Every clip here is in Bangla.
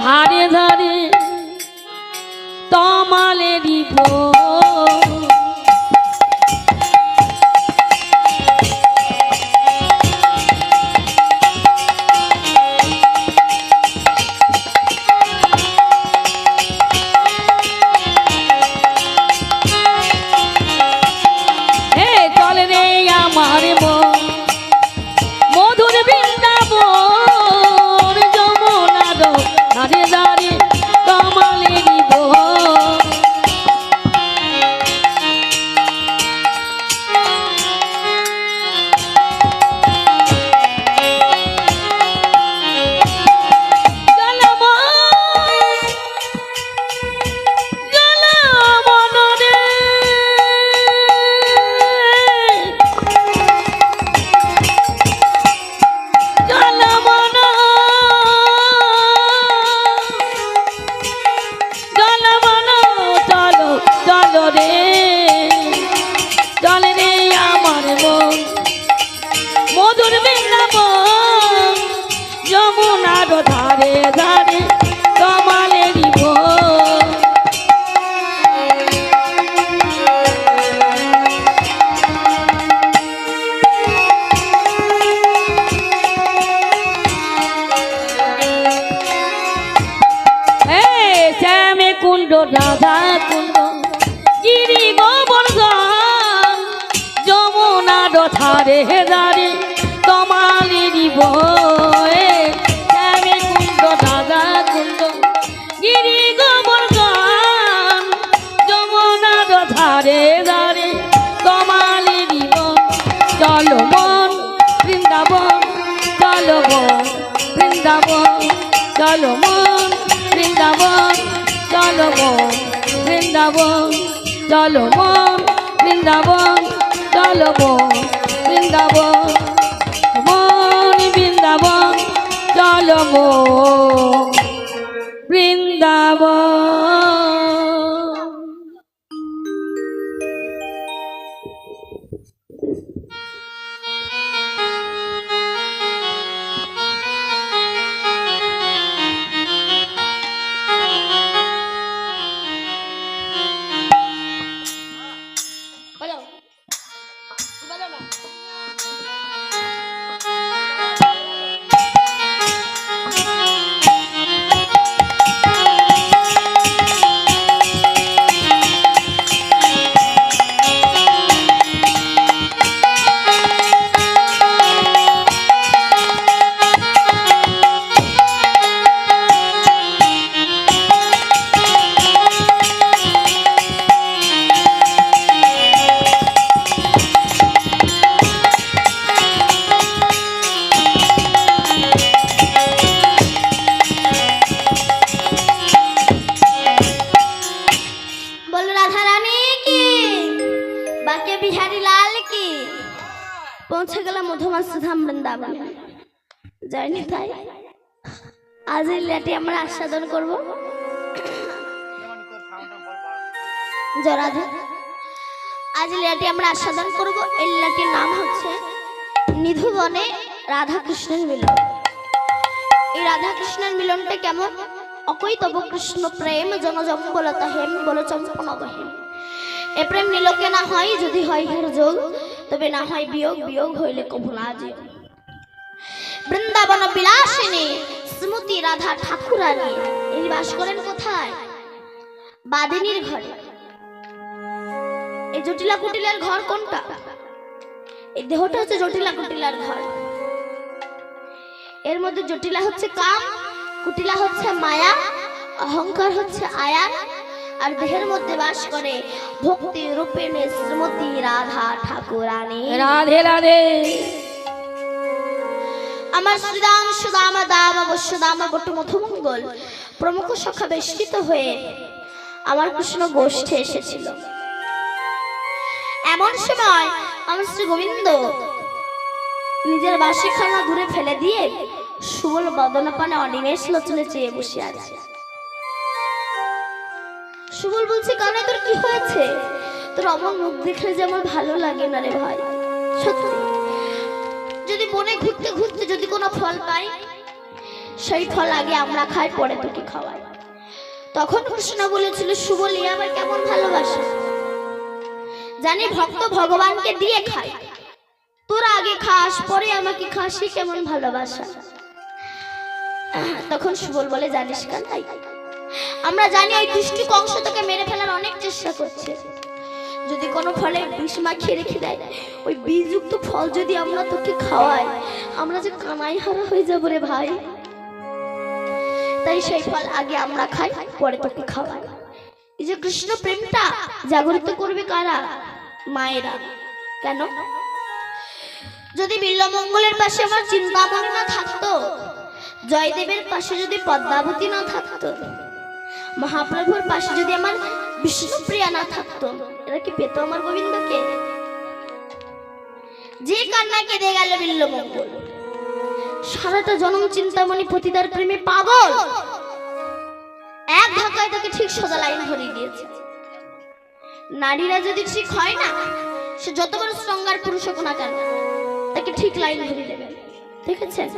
ধারে ধারে তমালেরই রাধা কুণ্ড গিরি গোবর্ধন যমুনার ধারে ধারে তমালেরই শ্যামে কুণ্ড রাধা কুণ্ড গিরি গোবর্ধন যমুনার ধারে ধারে তমালেরই চলো মন বৃন্দাবন চলো মন বৃন্দাবন চলো মন বৃন্দাবন চলো মন বৃন্দাবন চলো মন বৃন্দাবন চলো মন বৃন্দাবন মন বৃন্দাবন চলো মন বৃন্দাবন। পৌঁছে গেলাম মধুমাস্ধাম বৃন্দাবন যাইনি তাই আজ এই লীলাটি আমরা আস্বাদন করব। জরাধে আজ লীলাটি আমরা আস্বাদন করব। এই লীলাটির নাম হচ্ছে নিধুবনে রাধা কৃষ্ণের মিলন। এই রাধা কৃষ্ণের মিলনটা কেমন? অকই তব কৃষ্ণ প্রেম জনজম্বলত হেম বল চম্পন বহেম। এ প্রেম নিলোকে না হয়, যদি হয় হের যোগ তবে না হয় বিয়োগ, বিয়োগ হইলে কভু না যেও। বৃন্দাবন বিলাসিনী স্মৃতি রাধা ঠাকুরানী এই বাস করেন কোথায়? বাদিনীর ঘরে। এই জটিলা কুটিলার ঘর কোনটা? এই দেহটা হচ্ছে জটিলা কুটিলার ঘর। এর মধ্যে জটিলা হচ্ছে কাম, কুটিলা হচ্ছে মায়া, অহংকার হচ্ছে আয়া, আর দেহের মধ্যে বাস করে ভক্তি রূপিণী শ্রীমতী রাধা ঠাকুরানী। রাধে রাধে। আমার শ্রীদাম সুদামা দাম অবশ্যদামা বটু মধুমঙ্গল প্রমুখ সখা বেষ্টিত হয়ে আমার কৃষ্ণ গোষ্ঠে এসেছিল। এমন সময় আমার শ্রী গোবিন্দ নিজের বাসিখানা দূরে ফেলে দিয়ে সুবল বদনপানে অনিমেষ লোচনে চেয়ে বসে আছে। সুবল বলছে, কানে তোর কি হয়েছে? তোর অমন মুখ দেখলে যে আমার ভালো লাগে না রে ভাই। সত্যি, যদি বনে ঘুরতে ঘুরতে যদি কোনো ফল পাই সেই ফল আগে আমরা খাই, পরে তোকে খাওয়াই। তখন কৃষ্ণ বলেছিল, সুবলি আবার কেমন ভালোবাসা, জানি ভক্ত ভগবানকে দিয়ে খায়, তোরা আগে খাস পরে আমাকে খাস, কেমন ভালোবাসা। তখন সুবল বলে, জানিস কেন, তাই আমরা জানি ওই দুষ্টু কংস তোকে মেরে ফেলার অনেক চেষ্টা করছে, যদি কোনো ফলে বিষ মাখিয়ে রেখে দেয়, ওই বিষযুক্ত ফল যদি আমরা তোকে খাওয়াই, আমরা যে কানাই হারা হয়ে যাবো রে ভাই, তাই সেই ফল আগে আমরা খাই, পরে তোকে খাওয়াই। এই যে কৃষ্ণ প্রেমটা জাগরিত করবে কারা? মায়েরা। কেন? যদি বিল্লমঙ্গলের পাশে আমার চিন্তামণি না থাকতো, জয়দেবের পাশে যদি পদ্মাবতী না থাকতো, মহাপ্রভুর পাশে যদি আমার বিষ্ণুপ্রিয়া না থাকতো, এরা কি পেত আমার গোবিন্দকে? যে কান্না কেঁদে গেল বিল্লমঙ্গল, সারাটা জনম চিন্তামণি পতিতার প্রেমে পাগল, এক ধাক্কায় তাকে ঠিক সোজা লাইন ধরিয়ে দিয়েছে। নারীরা যদি ঠিক হয় না, সে যত বড় স্ট্রঙ্গার পুরুষ হোক না কেন, তাকে ঠিক লাইন ধরিয়ে দেবে। দেখেছেন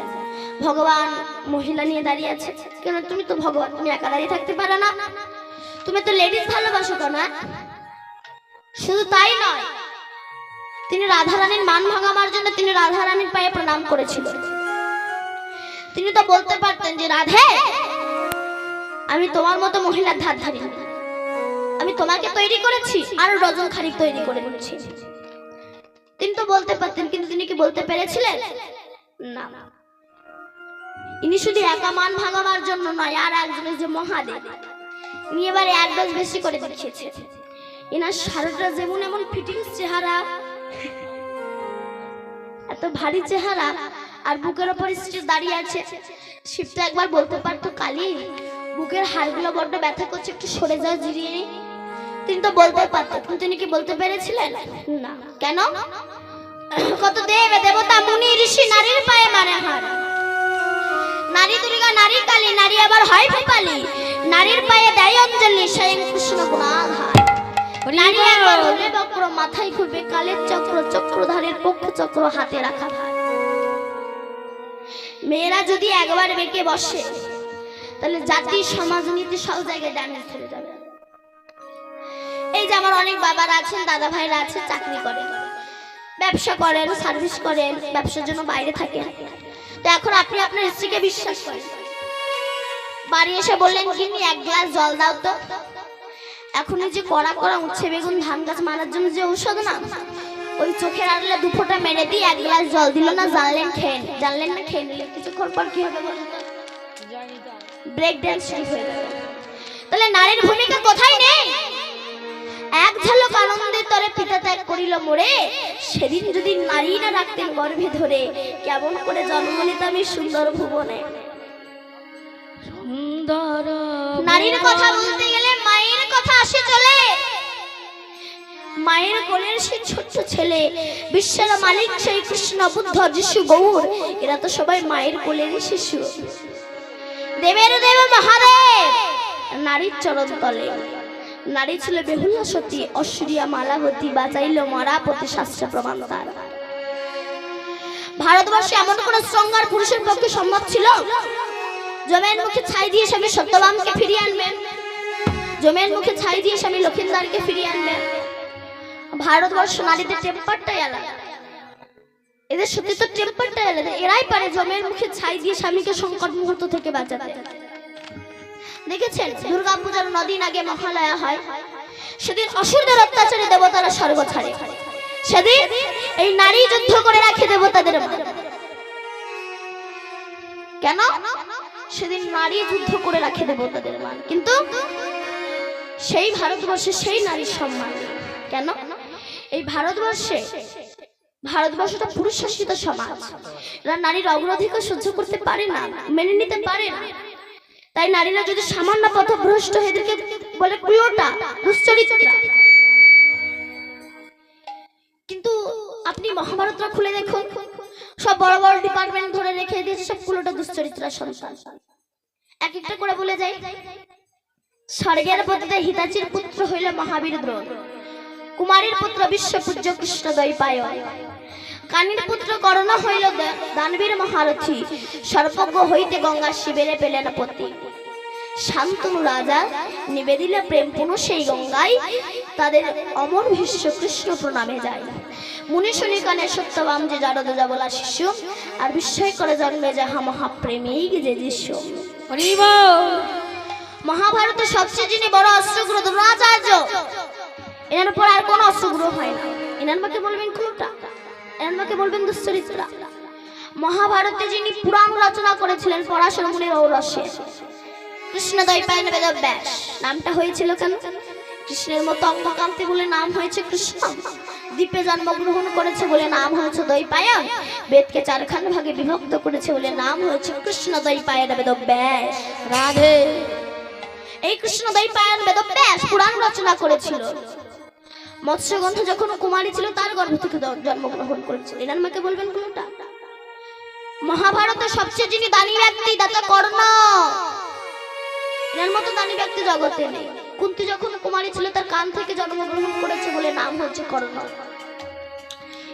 ভগবান মহিলা নিয়ে দাঁড়িয়ে আছে কেন? তুমি তো ভগবান, তুমি একা দাঁড়িয়ে থাকতে পারো না, তুমি তো লেডিস ভালোবাসো তো না? শুধু তাই নয়, তিনি রাধারানীর মান ভাঙাবার জন্য তিনি রাধারানীর পায়ে প্রণাম করেছিলেন। তিনি তো বলতে পারতেন যে, রাধে আমি তোমার মতো মহিলার ধার ধারি না, আমি তোমাকে তৈরি করেছি আর ডজন খানিক তৈরি করে দিচ্ছি, তিনি তো বলতে পারতেন, কিন্তু তিনি কি বলতে পেরেছিলেন না। ইনি শুধু একা মান ভাঙাবার জন্য নয়, আর একজনের যে মহাদেব, ইনি এবারে এক ডজ বেশি করে দেখিয়েছে। এনার সারাটা যেমন এমন ফিটিংস চেহারা, এত ভারী চেহারা, আর বুকের ওপর স্টেজ দাঁড়িয়ে আছে। শিবটা একবার বলতে পারতো, কালী বুকের হাড়গুলো বড্ড ব্যথা করছে, একটু সরে যাও, জিরিয়ে নি। তিনি তো বলতে পারতেন, কিন্তু তিনি কি বলতে পেরেছিলেন না। কেন? কত দেব দেবতা মুনি ঋষি নারীর পায়ে মানে হার, নারী দুর্গা, নারী কালী, নারী আবার হয় ভূপালী, নারীর পায়ে দেয় অঞ্জলি, স্বয়ং কৃষ্ণ গুণাধার। নারী একবার হলে বক্র, মাথায় ঘুরবে কালের চক্র, চক্রধারের পক্ষ চক্র হাতে রাখা ভার। মেয়েরা যদি একবার বেঁকে বসে, তাহলে জাতি সমাজ নীতি সব জায়গায় ড্যামেজ ধরে যাবে। এই যে আমার অনেক বাবারা আছেন, দাদা ভাইরা আছে, চাকরি করেন, ব্যবসা করেন, সার্ভিস করেন, ব্যবসার জন্য বাইরে থাকেন। তো এখন আপনি আপনার স্ত্রীকে বিশ্বাস করেন, বাড়ি এসে বললেন, গিন্নি এক গ্লাস জল দাও তো। এখন এই যে কড়া কড়া উচ্ছে বেগুন ধান গাছ মারার জন্য যে ঔষধ না, ওই চোখের আড়লে দু ফোঁটা মেরে দিয়ে এক গ্লাস জল দিল না, জানলেন না খেয়ে নিলে কিছুক্ষণ পর কি হবে বলুন তো? ব্রেক ড্যান্স শুরু হয়ে যাবে। তাহলে নারীর ভূমিকা কোথায় নেই? এক ঝলক আনন্দের তরে পিতা ত্যাগ করিল মোরে, সেদিন যদি নারী না রাখতেন গর্ভে ধরে, কেমন করে জন্ম নিতাম এই সুন্দর ভুবনে। সুন্দর নারীর কথা বলতে গেলে মায়ের কথা আসে চলে। মায়ের কোলের সেই ছোট্ট ছেলে, বিশ্বের মালিক সেই কৃষ্ণ, বুদ্ধ, যিশু, গৌর, এরা তো সবাই মায়ের কোলেরই শিশু। দেবের দেব মহাদেব নারীর চরণ তলে। নারী ছিল বেহুলা সতী, অসুরিয়া মালাবতী, বাঁচাইল মরাপতি, শাস্ত্র প্রমাণ তার। ভারতবর্ষে এমন কোন স্ট্রঙ্গার পুরুষের পক্ষে সম্ভব ছিল? জমের মুখে ছাই দিয়ে স্বামী সত্যবামকে ফিরিয়ে আনবেন, জমের মুখে ছাই দিয়ে স্বামী লক্ষিন্দারকে ফিরিয়ে আনবেন। ভারতবর্ষ নারীদের টেম্পারটাই আলাদা, এদের সত্যি তো টেম্পারটাই আলাদা। এরাই পারে জমের মুখে ছাই দিয়ে স্বামীকে সংকট মুহূর্ত থেকে বাঁচাতে। দেখেছেন দুর্গাপূজার 9 দিন আগে মহালয়া হয়, সেদিন অসুরদের অত্যাচারে দেবতারা স্বর্গ ছাড়ে। সেদিন এই নারী যুদ্ধ করে রাখে দেবতাদের। কেন? সেদিন নারী যুদ্ধ করে রাখে দেবতাদের মান, কিন্তু সেই ভারতবর্ষে সেই নারীর সম্মান কেন? এই ভারতবর্ষটা পুরুষ শাসিত সমাজ, এরা নারীর অগ্রাধিকার সহ্য করতে পারে না, মেনে নিতে পারে না। তাই নারীরা যদি সামান্য পথভ্রষ্ট হয়ে এদেরকে বলে কুলোটা, দুশ্চরিত্রা। কিন্তু আপনি মহাভারতটা খুলে দেখুন, সব বড় বড় ডিপার্টমেন্ট ধরে রেখে দিয়েছে, সব কুলোটা দুশ্চরিত্রা সন্তান। এক একটা করে বলে যাই। স্বর্গের পতিতে হিতাচির পুত্র হইল মহাবীর দ্রোণ, কুমারীর পুত্র বিশ্বপূজ্য কৃষ্ণ দ্বৈপায়ন। কানির পুত্র করণ হইল দানবীর মহারথী, সর্বজ্ঞ হইতে গঙ্গা শিবেরে পেলেন পতি। শান্তনু রাজা নিবেদিলে প্রেম পুনঃ সেই গঙ্গায়, তাদের অমর ভীষ্ম কৃষ্ণ প্রণামে যায়। মুনি শুনি কানে সত্যবাম যে জারদ যাবলা শিষ্য, আর বিস্ময় করে জন্মে যাহা মহাপ্রেমিক যে যিশু। হরি বল। মহাভারতের সবচেয়ে যিনি বড় অস্ত্রগুরু দ্রোণাচার্য, এনার পর আর কোনো অস্ত্রগুরু হয় না। এনার মাকে বলবেন কোনটা? এনার মাকে বলবেন দুশ্চরিত্রা। মহাভারতে যিনি পুরাণ রচনা করেছিলেন পরাশর মুনির ঔরসে, কৃষ্ণদ্বৈপায়ন বেদব্যাস। নামটা হয়েছিল কেন? কৃষ্ণের মতো অঙ্গকান্তি বলে নাম হয়েছে কৃষ্ণ। দ্বীপে জন্মগ্রহণ করেছে বলে নাম হয়েছে দ্বৈপায়ন। বেদকে চারখান ভাগে বিভক্ত করেছে বলে নাম হয়েছে কৃষ্ণদ্বৈপায়ন বেদব্যাস। রাধে। এই কৃষ্ণদ্বৈপায়ন বেদব্যাস পুরাণ রচনা করেছিল। মৎস্যগন্ধা যখন কুমারী ছিল তার গর্ভ থেকে জন্মগ্রহণ করেছিল। এনার মাকে বলবেন কোনটা? মহাভারতের সবচেয়ে যিনি দানী ব্যক্তি দাতা কর্ণ, এনার মতো দানী ব্যক্তি জগতে নেই। কুন্তী যখন কুমারী ছিল তার কান থেকে জন্মগ্রহণ করেছে বলে নাম হচ্ছে কর্ণ।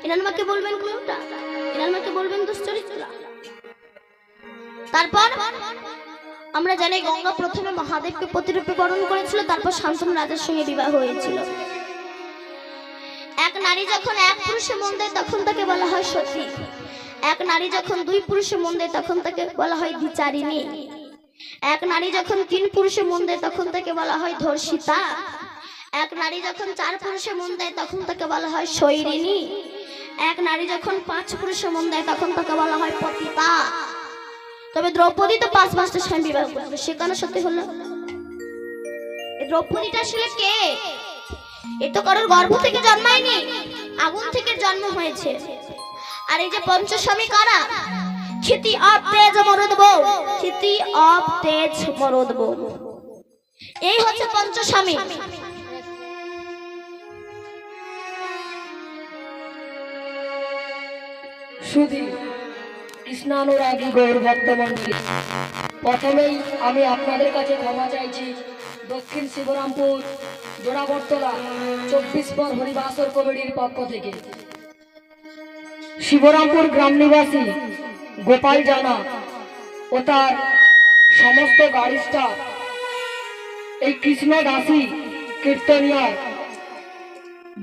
এনার মাকে বলবেন কোনটা? এনার মাকে বলবেন দুশ্চরিত্রা। তারপর আমরা জানি গঙ্গা প্রথমে মহাদেবকে প্রতিরূপে বরণ করেছিল, তারপর শান্তনু রাজার সঙ্গে বিবাহ হয়েছিল। এক নারী যখন এক পুরুষে মন দেয় তখন তাকে বলা হয় সতী। এক নারী যখন দুই পুরুষে মন দেয় তখন তাকে বলা হয় দ্বিচারিণী। এক নারী যখন তিন পুরুষে মন দেয় তখন তাকে বলা হয় ধর্ষিতা। এক নারী যখন চার পুরুষে মন দেয় তখন তাকে বলা হয় শৈরিণী। এক নারী যখন পাঁচ পুরুষে মন দেয় তখন তাকে বলা হয় পতিতা। তবে দ্রৌপদী তো 5 মাসের স্বামী বিবাহ করবে, সেখানে সত্যি হলো। এই দ্রৌপদীটা আসলে কে? এ তো কারোর গর্ভ থেকে জন্মায়নি, আগুন থেকে জন্ম হয়েছে। আর এই যে পঞ্চস্বামী কারা? ক্ষিতি অফ তেজ মরুদ বউ, ক্ষিতি অফ তেজ মরুদ বউ, এই হচ্ছে পঞ্চস্বামী। সুধী কৃষ্ণানুরাগী গৌর ভক্তমণ্ডলী, প্রথমেই আমি আপনাদের কাছে ক্ষমা চাইছি। দক্ষিণ শিবরামপুর জোড়াবরতলা 24 পর হরিবাসর কমিটির পক্ষ থেকে শিবরামপুর গ্রাম নিবাসী গোপাল জানা ও তার সমস্ত গাড়ি স্টাফ এই কৃষ্ণ দাসী কীর্তনিয়া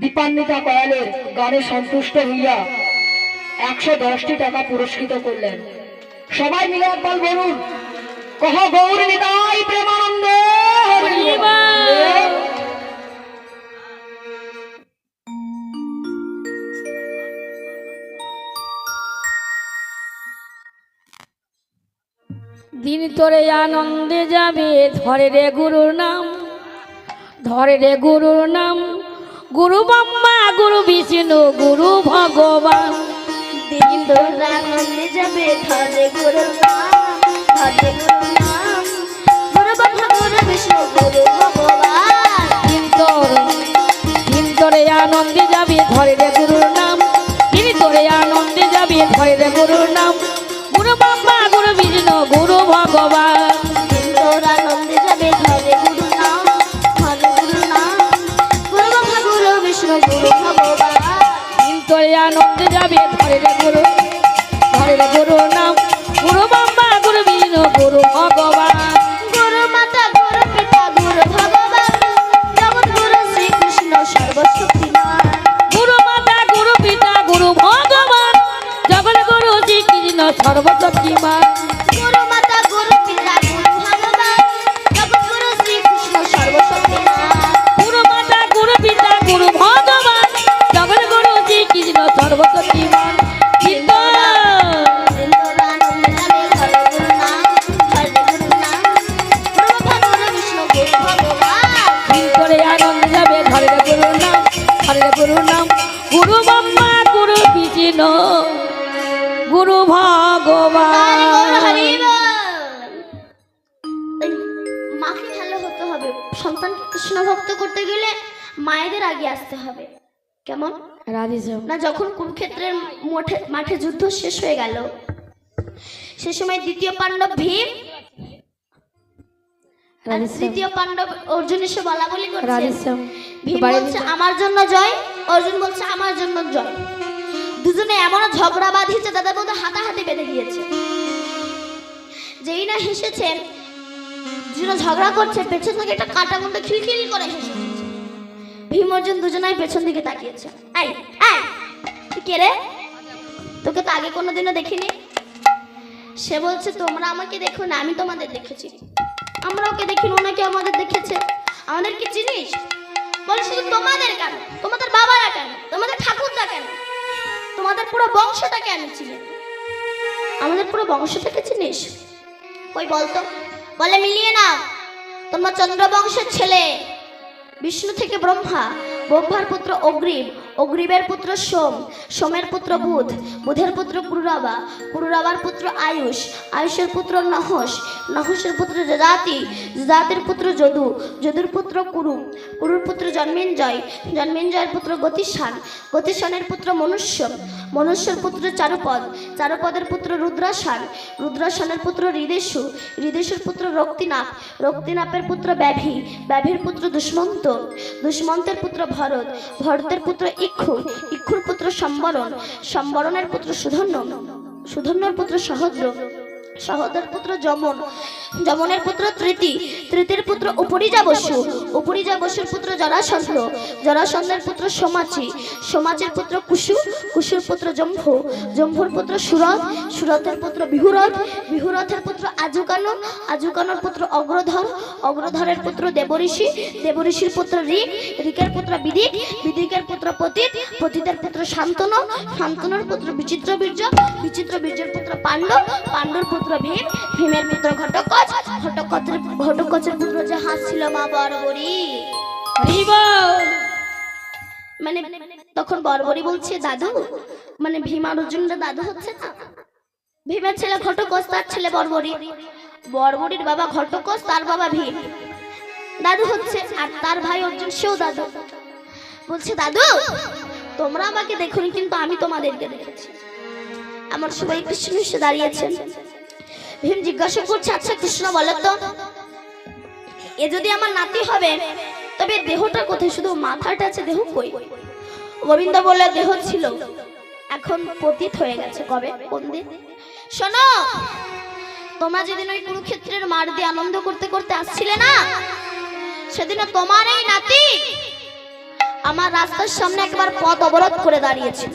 দীপান্বিতা কয়ালের গানে সন্তুষ্ট হইয়া 110টি টাকা পুরস্কৃত করলেন। সবাই মিলে একবার বলুন, কহ গৌর নিতাই প্রেমানন্দ। হরি বল। দিন তোরে আনন্দে যাবে, ধরে রে গুরুর নাম, ধরে রে গুরুর নাম। গুরু ব্রহ্মা গুরু বিষ্ণু গুরু ভগবান। দিন তোর আনন্দে যাবে, ধরে গুরুর নাম, ধরে গুরুর নাম। গুরু ব্রহ্মা গুরু বিষ্ণু গুরু ভগবান। দিন তোরে আনন্দে যাবে, ধরে রে গুরুর নাম। দিন তোরে আনন্দে যাবে, ধরে রে গুরুর নাম। গুরু ব্রহ্মা গুরু বিষ্ণু গুরু ভগবান। দিন তোর আনন্দে যাবে, ধরে গুরুর নাম, ধরে গুরুর নাম। গুরু ব্রহ্মা গুরু বিষ্ণু গুরু ভগবান। দিন তোরে আনন্দে যাবে, ধরে রে গুরু, ধরে রে গুরুর নাম। গুরু ব্রহ্মা গুরু বিষ্ণু গুরু ভগবান। গুরু মাতা গুরু পিতা গুরু ভগবান, জগৎ গুরু শ্রীকৃষ্ণ সর্বশক্তিমান। গুরু মাতা গুরু পিতা গুরু ভগবান, জগৎ গুরু শ্রীকৃষ্ণ সর্বশক্তিমান। গুরু মাতা গুরু পিতা গুরু ভগবান, জগৎ গুরু শ্রীকৃষ্ণ সর্বশক্তিমান। গুরু মাতা গুরু পিতা গুরু ভগবান, জগৎ গুরু শ্রীকৃষ্ণ সর্বশক্তিমান। দিন তোর আনন্দে যাবে, ধরে গুরুর নাম, ধরে গুরুর নাম। গুরু ব্রহ্মা গুরু বিষ্ণু গুরু ভগবান। দিন তোরে আনন্দ যাবে, ধরে রে গুরুর নাম, ধরে রে গুরুর নাম। গুরু ব্রহ্মা গুরু বিষ্ণু গুরু ভগবান। হরি বল। মাকে ভালো হতে হবে, সন্তানকে কৃষ্ণ ভক্ত করতে গেলে মায়েদের আগে আসতে হবে। কেমন রাধে না, যখন কুরুক্ষেত্রের মাঠে যুদ্ধ শেষ হয়ে গেল, সে সময় দ্বিতীয় পাণ্ডব ভীম আর তৃতীয় পাণ্ডব অর্জুন এসে বলা বলি করছে। ভীম বলছে আমার জন্য জয়, অর্জুন বলছে আমার জন্য জয়। দুজনে এমন ঝগড়া বাঁধিয়েছে তাদের মধ্যে হাতাহাতি বেঁধে গিয়েছে। যেই না হেসেছেন, দুজনে ঝগড়া করছে, পেছন থেকে একটা কাঁটা মুন্ডা খিলখিল করে হেসে দিয়েছে। ভীম অর্জুন দুজনাই পেছন দিকে তাকিয়েছে। এই এই তুই কে রে? তোকে তো আগে কোনোদিনও দেখিনি। সে বলছে তোমরা আমাকে দেখো না, আমি তোমাদের দেখেছি। আমরা ওকে দেখিনি, ওনাকে আমাদের দেখেছে। আমাদের কি চিনিস? বলে শুধু তোমাদের কেন, তোমাদের বাবারা কেন, তোমাদের ঠাকুরদা কেন, তোমাদের পুরো বংশটাকে আমি চিনি। আমাদের পুরো বংশটাকে চিনিস? কই বলতো। বলে মিলিয়ে নাও, তোমরা চন্দ্র বংশের ছেলে। বিষ্ণু থেকে ব্রহ্মা, ব্রহ্মার পুত্র অগ্রিব, অগ্রিবের পুত্র সোম, সোমের পুত্র বুধ, বুধের পুত্র পুরুরাবা, পুরুরাবার পুত্র আয়ুষ, আয়ুষের পুত্র নহস, নহসের পুত্র যজাতি, যজাতির পুত্র যদু, যদুর পুত্র কুরু, কুরুর পুত্র জন্মেঞ্জয়, জন্মেঞ্জয়ের পুত্র গতিশান, গতিশানের পুত্র মনুষ্য, মনুষ্যের পুত্র চারুপদ, চারুপদের পুত্র রুদ্রাসান, রুদ্রাসানের পুত্র হৃদেশু, হৃদেশুর পুত্র রক্তিনাপ, রক্তিনাপের পুত্র ব্যাভি, ব্যাভির পুত্র দুষ্মন্ত, দুষ্মন্তের পুত্র ভরত, ভরতের পুত্র ইক্ষু, ইক্ষুর পুত্র সম্বরণ, সম্বরণের পুত্র সুধন্য, সুধন্যর পুত্র সহদ্র, সহদ্রের পুত্র যমন, যমনের পুত্র তৃতি, তৃতীর পুত্র উপরিজা বসু, উপরিজা বসুর পুত্র জরাসন্ধ, জরাসন্ধের পুত্র সোমাচি, সোমাচির পুত্র কুশু, কুশুর পুত্র জম্ভু, জম্ভুর পুত্র সুরথ, সুরথের পুত্র বিহুরথ, বিহুরথের পুত্র আজুকানু, আজুকানুর পুত্র অগ্রধর, অগ্রধরের পুত্র দেবঋষি, দেবঋষির পুত্র ঋক, ঋকের পুত্র বিদিক, বিদিকের পুত্র পতিত, পতিতের পুত্র শান্তনু, শান্তনুর পুত্র বিচিত্রবীর্য, বিচিত্রবীর্যের পুত্র পাণ্ডব, পাণ্ডুর পুত্র ভীম, ভীমের পুত্র ঘটকচ, ঘটকচের পুত্র যে হাসছিল মা বরবরি। মানে তখন বরবরি বলছে দাদু, মানে ভীম আর অর্জুনরা দাদু হচ্ছে না। ভীমের ছেলে ঘটকচ, তার ছেলে বরবরি, বরবরির বাবা ঘটকচ, তার বাবা ভীম দাদু হচ্ছে, আর তার ভাই অর্জুন সেও দাদু। বলছে দাদু তোমরা আমাকে দেখুন, কিন্তু আমি তোমাদেরকে দেখেছি। আমার সবাই কৃষ্ণ এসে দাঁড়িয়েছেন। ভীম জিজ্ঞাসা করছে আচ্ছা কৃষ্ণ বলো তো, এ যদি আমার নাতি হবে তবে দেহটা কোথায়? শুধু মাথাটা আছে, দেহ কই? গোবিন্দ বলে দেহ ছিল, এখন পতিত হয়ে গেছে। কবে? কোন দিন? শোনো, তোমরা যেদিন ওই কুরুক্ষেত্রের মার দিয়ে আনন্দ করতে করতে আসছিলে না, সেদিন তোমার এই নাতি আমার রাস্তার সামনে একবার পথ অবরোধ করে দাঁড়িয়েছিল।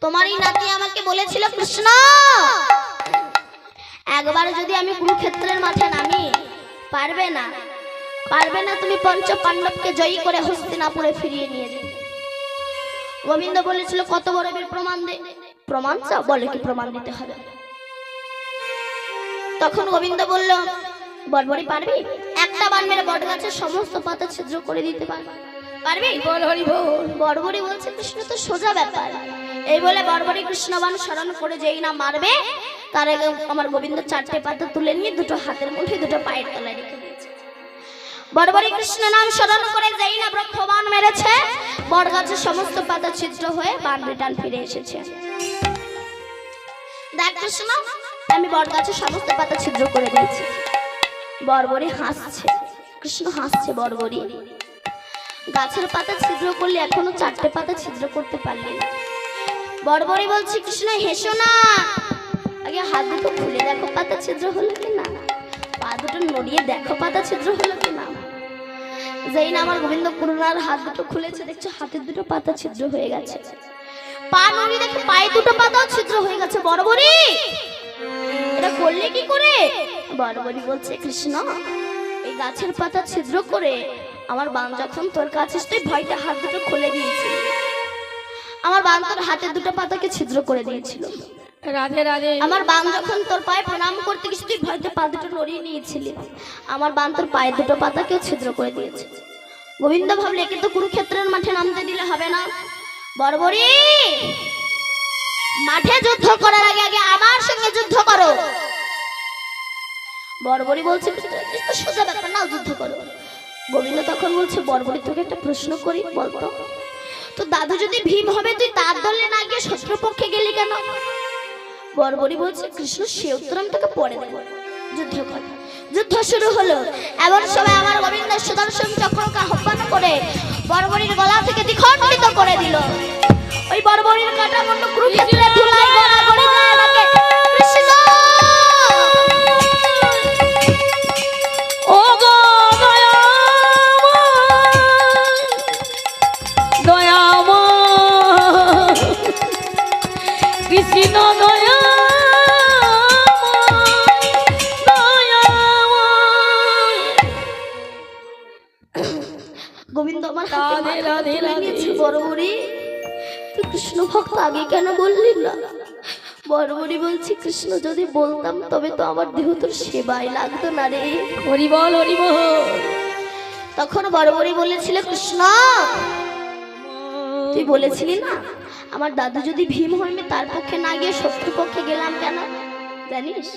তোমার এই নাতি আমাকে বলেছিল কৃষ্ণ একবার যদি আমি কুরুক্ষেত্রের মাঠে নামি, পারবে না, পারবে না তুমি পঞ্চ পাণ্ডবকে জয়ী করে হস্তিনাপুরে ফিরিয়ে নিয়ে যাবে। গোবিন্দ বলেছিল কত বড় বীর, প্রমাণ দে। প্রমাণ চাও? বলে কি প্রমাণ দিতে হবে? তখন গোবিন্দ বলল বরবরি পারবি? একটা বান মেরে বট গাছের সমস্ত পাতা ছিদ্র করে দিতে পারবি? বল হরি বল। বরবরি বলছে কৃষ্ণ তো সোজা ব্যাপার। এই বলে বরবরি কৃষ্ণবান স্মরণ করে যেই না মারবে, তার আগে আমার গোবিন্দ চারটে পাতা তুলে নিয়ে দুটো হাতের মুঠে দুটো পায়ের তলায় রেখে দিয়েছে। বরবরি কৃষ্ণ নাম স্মরণ করে যেই না ব্রহ্মবান মেরেছে, বট গাছের সমস্ত পাতা ছিদ্র হয়ে বান রিটার্ন ফিরে এসেছে। দেখ কৃষ্ণ, আমি বট গাছের সমস্ত পাতা ছিদ্র করে দিয়েছি। বরবরি হাসছে, কৃষ্ণ হাসছে। বরবরি গাছের পাতা ছিদ্র করলে এখনো চারটে পাতা ছিদ্র করতে পারলি না। বরবরি বলছি কৃষ্ণ হেসো না, আগে হাত দুটো খুলে দেখো পাতা ছিদ্র হলো কি না, পা দুটো নড়িয়ে দেখো পাতা ছিদ্র হলো কি না। যেই না আমার গোবিন্দ করুণার হাত দুটো খুলেছে, দেখছো হাতের দুটো পাতা ছিদ্র হয়ে গেছে। পা নড়িয়ে দেখো পায়ে দুটো পাতাও ছিদ্র হয়ে গেছে। বরবরি এটা করলে কি করে? বরবরি বলছে কৃষ্ণ এই গাছের পাতা ছিদ্র করে আমার বান যখন তোর কাছে এসে ভয়টা হাত দুটো খুলে দিয়েছিল, আমার বান তোর হাতের দুটো পাতাকে ছিদ্র করে দিয়েছিল। রাধে রাধে। আমার বান যখন তোর পায়ে প্রণাম করতে গেছে, তুই ভয়তে পা দুটো নড়িয়ে নিয়েছিলি, আমার বান তোর পায়ের দুটো পাতাকেও ছিদ্র করে দিয়েছে। গোবিন্দ ভাবলে একে তো কুরুক্ষেত্রের মাঠে নামতে দিলে হবে না। বরবরি মাঠে যুদ্ধ করার আগে আগে আমার সঙ্গে যুদ্ধ করো। বরবরি বলছে সোজা ব্যাপার না, যুদ্ধ করো। গোবিন্দ তখন বলছে বরবরি তোকে একটা প্রশ্ন করি, বলতো তো দাদু যদি ভীম হবে তুই তার দলে না গিয়ে শত্রুপক্ষে গেলি কেন? বরবরি বলছে কৃষ্ণ সে উত্তর আমি তোকে পরে দেবো, যুদ্ধ কর। যুদ্ধ শুরু হলো। এমন সময় আমার গোবিন্দ সুদর্শন চক্রকে আহ্বান করে বরবরির গলা থেকে দ্বিখণ্ডিত করে দিল। ওই বর্বরীর কাটা মুন্ড কুরুক্ষেত্রে ধুলায় গড়াগড়ি যায় ডাকে কৃষ্ণ। ও গো দয়াময় কৃষ্ণ গোবিন্দ আমার হাতে রাধে, মাথা রাধে, তুলে রাধে। নিয়েছে। বর্বরী তুই কৃষ্ণ ভক্ত আগে কেন বললি না? বর্বরী বলছি কৃষ্ণ যদি বলতাম তবে তো আমার দেহ তোর সেবায় লাগতো না রে। হরি বল হরি বল। তখন বর্বরী বলেছিল কৃষ্ণ তুই বলেছিলি না আমার দাদু যদি ভীম হয় আমি তার পক্ষে না গিয়ে শত্রু পক্ষে গেলাম কেন জানিস?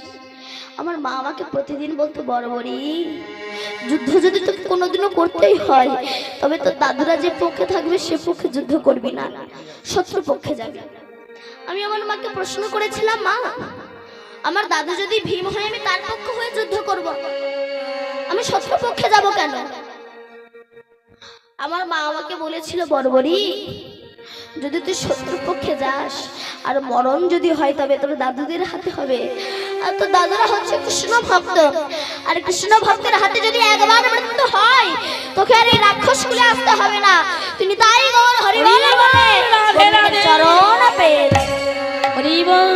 আমার মা আমাকে প্রতিদিন বলতো বর্বরী যুদ্ধ যদি তোকে কোনোদিনও করতেই হয় তবে তো দাদুরা যে পক্ষে থাকবে সে পক্ষে যুদ্ধ করবি না, শত্রু পক্ষে যাবি। আমি আমার মাকে প্রশ্ন করেছিলাম মা আমার দাদু যদি ভীম হয় আমি তার পক্ষ হয়ে যুদ্ধ করব, আমি শত্রু পক্ষে যাব কেন? আমার মা আমাকে বলেছিল বর্বরী যদি তুই শত্রু পক্ষে যাস আর মরণ যদি হয় তবে তোর দাদুদের হাতে হবে, আর তোর দাদুরা হচ্ছে কৃষ্ণ ভক্ত, আর কৃষ্ণ ভক্তের হাতে যদি একবার মৃত্যু হয় তোকে আর এই রাক্ষস কুলে আসতে হবে না। তিনি তাই গৌর হরি বল বলে গোবিন্দের চরণ পেয়ে হরি বল।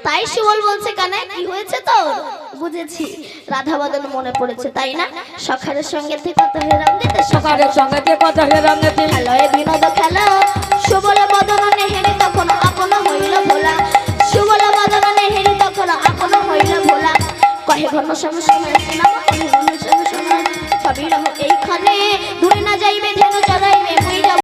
তাই সুবল বলছে কানে কি হয়েছে তোর? বুঝেছি রাধা বদন মনে পড়েছে তাই না? সখারের সঙ্গে কথা হেরাম দিতে সকালের সঙ্গে যে কথা হেরাম গেছে খেলো এ বিনোদ খেলো সুবল বদন নেহেরি তখন আপন হইল ভোলা, সুবল বদন নেহেরি তখন আপন হইল ভোলা। কহে ঘন সম সময় সিনেমা ঘন সম সময় সবই রহ এইখানে দূরে না যাইবে ধেনু চড়াইবে